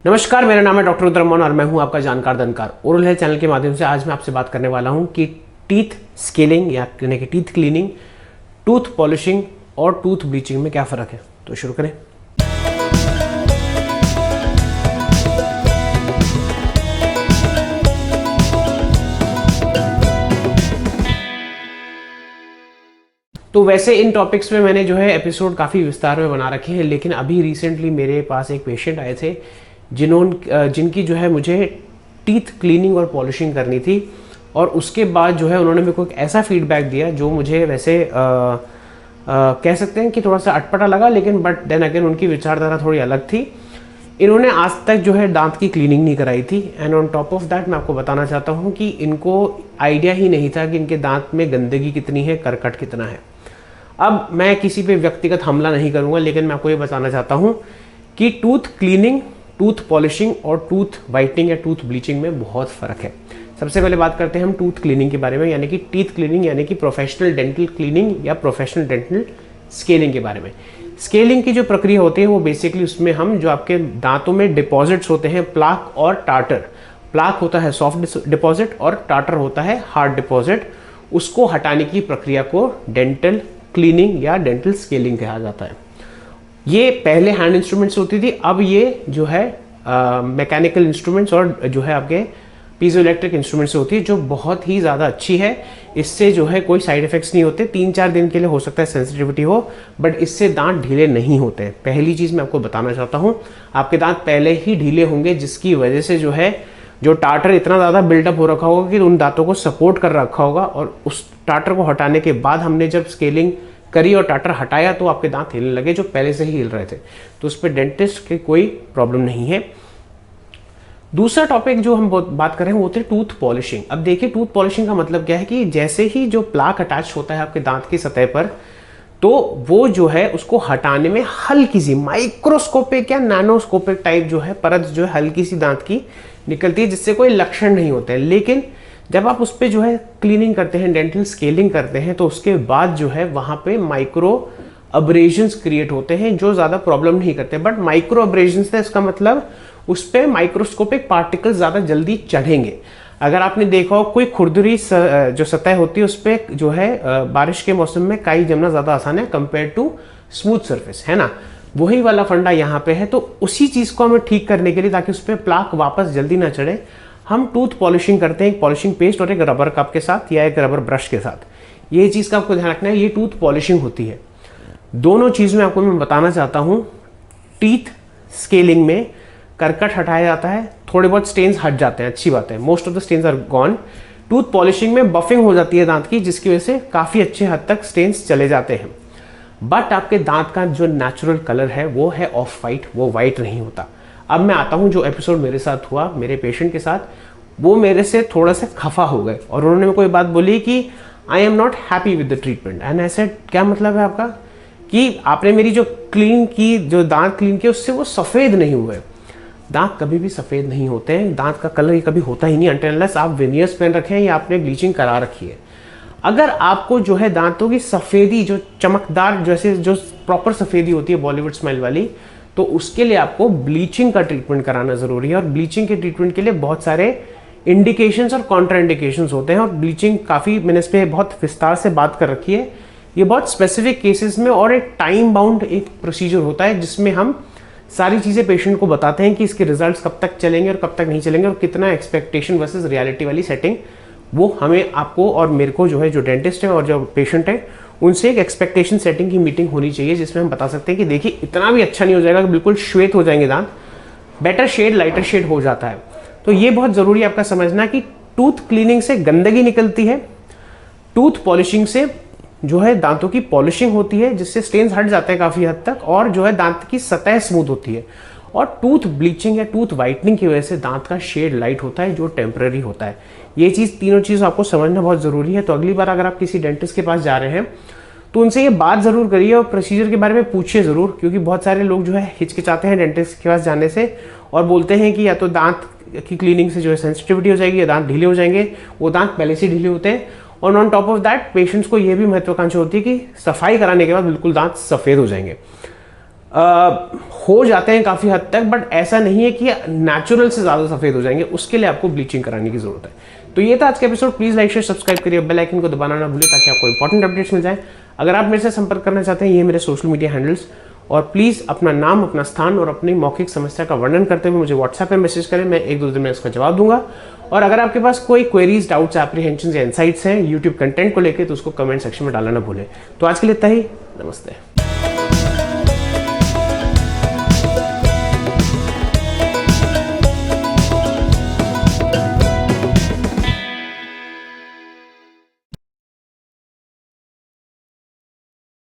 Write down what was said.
नमस्कार, मेरा नाम है डॉक्टर रुद्रमोहन और मैं हूं आपका जानकार दंतकार। ओरल हेल्थ चैनल के माध्यम से आज मैं आपसे बात करने वाला हूं कि टीथ स्केलिंग यानी कि टीथ क्लीनिंग, टूथ पॉलिशिंग और टूथ ब्लीचिंग में क्या फ़र्क है। तो शुरू करें। तो वैसे इन टॉपिक्स में मैंने जो है एपिसोड काफ़ी विस्तार में बना रखे हैं, लेकिन अभी रिसेंटली मेरे पास एक पेशेंट आए थे जिनकी जो है मुझे टीथ क्लीनिंग और पॉलिशिंग करनी थी, और उसके बाद जो है उन्होंने मेरे को एक ऐसा फीडबैक दिया जो मुझे वैसे कह सकते हैं कि थोड़ा सा अटपटा लगा, लेकिन बट देन अगेन उनकी विचारधारा थोड़ी अलग थी। इन्होंने आज तक जो है दांत की क्लीनिंग नहीं कराई थी, and on top of that मैं आपको बताना चाहता हूँ कि इनको आइडिया ही नहीं था कि इनके दांत में गंदगी कितनी है, करकट कितना है। अब मैं किसी पे व्यक्तिगत हमला नहीं करूँगा, लेकिन मैं आपको ये बताना चाहता हूँ कि टूथ क्लीनिंग, टूथ पॉलिशिंग और टूथ वाइटनिंग या टूथ ब्लीचिंग में बहुत फ़र्क है। सबसे पहले बात करते हैं हम टूथ क्लीनिंग के बारे में, यानी कि टीथ क्लीनिंग यानी कि प्रोफेशनल डेंटल क्लीनिंग या प्रोफेशनल डेंटल स्केलिंग के बारे में। स्केलिंग की जो प्रक्रिया होती है वो बेसिकली उसमें हम जो आपके दांतों में डिपॉजिट्स होते हैं, प्लाक और टार्टर। प्लाक होता है सॉफ्ट डिपॉजिट और टार्टर होता है हार्ड डिपॉजिट, उसको हटाने की प्रक्रिया को डेंटल क्लीनिंग या डेंटल स्केलिंग कहा जाता है। ये पहले हैंड इंस्ट्रूमेंट्स होती थी, अब ये जो है मैकेनिकल इंस्ट्रूमेंट्स और जो है आपके पीजो इलेक्ट्रिक इंस्ट्रूमेंट्स से होती है, जो बहुत ही ज़्यादा अच्छी है। इससे जो है कोई साइड इफेक्ट्स नहीं होते। 3-4 दिन के लिए हो सकता है सेंसिटिविटी हो, बट इससे दांत ढीले नहीं होते हैं। पहली चीज़ मैं आपको बताना चाहता हूँ, आपके दांत पहले ही ढीले होंगे, जिसकी वजह से जो है जो टार्टर इतना ज़्यादा बिल्डअप हो रखा होगा कि उन दांतों को सपोर्ट कर रखा होगा, और उस टार्टर को हटाने के बाद हमने जब स्केलिंग करी और टार्टर हटाया तो आपके दांत हिलने लगे, जो पहले से ही हिल रहे थे। तो उस पर डेंटिस्ट की कोई प्रॉब्लम नहीं है। दूसरा टॉपिक जो हम बात कर रहे हैं वो होती है टूथ पॉलिशिंग। अब देखिए, टूथ पॉलिशिंग का मतलब क्या है कि जैसे ही जो प्लाक अटैच होता है आपके दांत की सतह पर, तो वो जो है उसको हटाने में हल्की सी माइक्रोस्कोपिक या नैनोस्कोपिक टाइप जो है परत जो है हल्की सी दांत की निकलती है, जिससे कोई लक्षण नहीं होते हैं। लेकिन जब आप उस पर जो है क्लीनिंग करते हैं, डेंटल स्केलिंग करते हैं, तो उसके बाद जो है वहाँ पे माइक्रो अब्रेजन्स क्रिएट होते हैं जो ज़्यादा प्रॉब्लम नहीं करते। बट माइक्रो अब्रेजन्स है, इसका मतलब उस पर माइक्रोस्कोपिक पार्टिकल्स ज़्यादा जल्दी चढ़ेंगे। अगर आपने देखा हो कोई खुरदुरी जो सतह होती है उस पर जो है बारिश के मौसम में काई जमना ज़्यादा आसान है कंपेयर टू स्मूथ सरफेस, है ना। वही वाला फंडा यहाँ पे है। तो उसी चीज़ को हमें ठीक करने के लिए, ताकि उस पर प्लाक वापस जल्दी ना चढ़े, हम टूथ पॉलिशिंग करते हैं एक पॉलिशिंग पेस्ट और एक रबर कप के साथ या एक रबर ब्रश के साथ। ये चीज़ का आपको ध्यान रखना है, ये टूथ पॉलिशिंग होती है। दोनों चीज़ में आपको मैं बताना चाहता हूँ, टीथ स्केलिंग में करकट हटाया जाता है, थोड़े बहुत स्टेन्स हट जाते हैं, अच्छी बात है, most of the stains are gone. Tooth polishing में बफिंग हो जाती है दांत की, जिसकी वजह से काफ़ी अच्छे हद तक स्टेन्स चले जाते हैं। बट आपके दांत का जो नेचुरल कलर है वो है ऑफ वाइट, वो वाइट नहीं होता। अब मैं आता हूँ, जो एपिसोड मेरे साथ हुआ मेरे पेशेंट के साथ, वो मेरे से थोड़ा सा खफा हो गए और उन्होंने मेरे को ये बात बोली कि I am not happy with the treatment. And I said, क्या मतलब है आपका कि आपने मेरी जो क्लीन की, जो दांत क्लीन किए, उससे वो सफ़ेद नहीं हुए। दांत कभी भी सफ़ेद नहीं होते हैं, दांत का कलर ये कभी होता ही नहीं अनटिल अनलेस आप विनियर्स पहन रखे हैं या आपने ब्लीचिंग करा रखी है। अगर आपको जो है दांतों की सफ़ेदी, जो चमकदार, जैसे जो प्रॉपर सफ़ेदी होती है बॉलीवुड स्माइल वाली, तो उसके लिए आपको ब्लीचिंग का ट्रीटमेंट कराना ज़रूरी है। और ब्लीचिंग के ट्रीटमेंट के लिए बहुत सारे इंडिकेशंस और कॉन्ट्राइंडिकेशंस होते हैं, और ब्लीचिंग काफ़ी, मैंने इस पर बहुत विस्तार से बात कर रखी है। ये बहुत स्पेसिफिक केसेस में और एक टाइम बाउंड एक प्रोसीजर होता है, जिसमें हम सारी चीज़ें पेशेंट को बताते हैं कि इसके रिजल्ट्स कब तक चलेंगे और कब तक नहीं चलेंगे, और कितना एक्सपेक्टेशन वर्सेस रियलिटी वाली सेटिंग, वो हमें, आपको और मेरे को जो है, जो डेंटिस्ट है और जो पेशेंट है, उनसे एक एक्सपेक्टेशन सेटिंग की मीटिंग होनी चाहिए, जिसमें हम बता सकते हैं कि देखिए, इतना भी अच्छा नहीं हो जाएगा कि बिल्कुल श्वेत हो जाएंगे दांत, बेटर शेड, लाइटर शेड हो जाता है। तो ये बहुत ज़रूरी है आपका समझना कि टूथ क्लीनिंग से गंदगी निकलती है, टूथ पॉलिशिंग से जो है दांतों की पॉलिशिंग होती है, जिससे स्टेन्स हट जाते हैं काफ़ी हद तक, और जो है दांत की सतह स्मूथ होती है। और टूथ ब्लीचिंग या टूथ वाइटनिंग की वजह से दांत का शेड लाइट होता है, जो टेम्पररी होता है। ये चीज़, तीनों चीज़ आपको समझना बहुत ज़रूरी है। तो अगली बार अगर आप किसी डेंटिस्ट के पास जा रहे हैं तो उनसे ये बात ज़रूर करिए और प्रोसीजर के बारे में पूछिए ज़रूर, क्योंकि बहुत सारे लोग जो है हिचकिचाते हैं डेंटिस्ट के पास जाने से, और बोलते हैं कि या तो दांत की क्लीनिंग से जो है सेंसिटिविटी हो जाएगी या दांत ढीले हो जाएंगे। वो दांत पहले से ढीले होते हैं, और on top of that patients को ये भी महत्वाकांक्षा होती है कि सफाई कराने के बाद बिल्कुल दांत सफ़ेद हो जाएंगे। हो जाते हैं काफ़ी हद तक, बट ऐसा नहीं है कि नेचुरल से ज़्यादा सफ़ेद हो जाएंगे, उसके लिए आपको ब्लीचिंग कराने की ज़रूरत है। तो ये था आज का episode. Please like share subscribe करिए, बेल आइकन को दबाना ना भूलें ताकि आपको इंपॉर्टेंट अपडेट्स मिल जाए। अगर आप मेरे से संपर्क करना चाहते हैं, ये मेरे सोशल मीडिया हैंडल्स, और प्लीज़ अपना नाम, अपना स्थान और अपनी मौखिक समस्या का वर्णन करते हुए मुझे व्हाट्सएप पे मैसेज करें, मैं 1-2 दिन में इसका जवाब दूंगा। और अगर आपके पास कोई क्वेरीज, डाउट्स, एप्रीहेंशन या इनसाइट्स हैं यूट्यूब कंटेंट को लेकर, तो उसको कमेंट सेक्शन में डालना ना भूलें। तो आज के लिए इतना ही, नमस्ते।